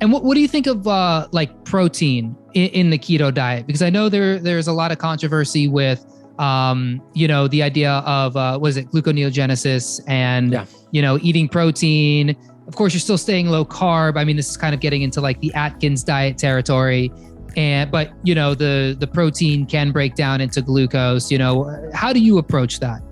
And what do you think of like protein in the keto diet? Because I know there's a lot of controversy with the idea of what is it, gluconeogenesis and Yeah. Eating protein. Of course, you're still staying low carb. I mean, this is kind of getting into like the Atkins diet territory. But the protein can break down into glucose. How do you approach that?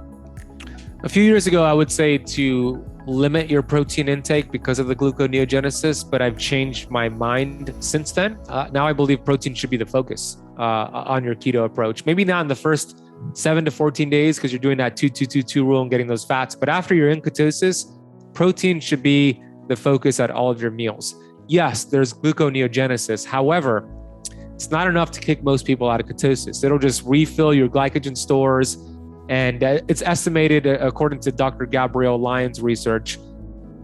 A few years ago, I would say to limit your protein intake because of the gluconeogenesis, but I've changed my mind since then. Now I believe protein should be the focus on your keto approach. Maybe not in the first 7 to 14 days because you're doing that 2-2-2-2 rule and getting those fats. But after you're in ketosis, protein should be the focus at all of your meals. Yes, there's gluconeogenesis. However, it's not enough to kick most people out of ketosis. It'll just refill your glycogen stores. And it's estimated, according to Dr. Gabrielle Lyon's research,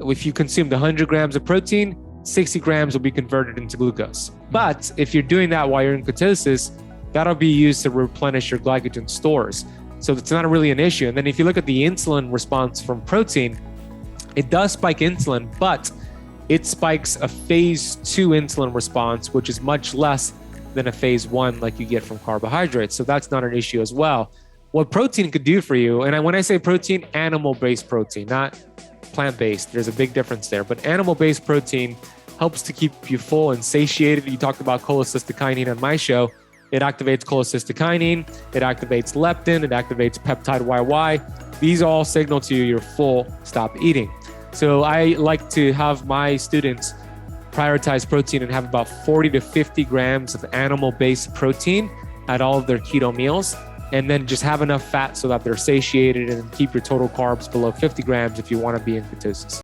if you consumed 100 grams of protein, 60 grams will be converted into glucose. But if you're doing that while you're in ketosis, that'll be used to replenish your glycogen stores. So it's not really an issue. And then if you look at the insulin response from protein, it does spike insulin, but it spikes a phase 2 insulin response, which is much less than a phase 1 like you get from carbohydrates. So that's not an issue as well. What protein could do for you, and when I say protein, animal-based protein, not plant-based. There's a big difference there. But animal-based protein helps to keep you full and satiated. You talked about cholecystokinin on my show. It activates cholecystokinin, it activates leptin, it activates peptide YY. These all signal to you you're full, stop eating. So I like to have my students prioritize protein and have about 40 to 50 grams of animal-based protein at all of their keto meals, and then just have enough fat so that they're satiated, and keep your total carbs below 50 grams if you want to be in ketosis.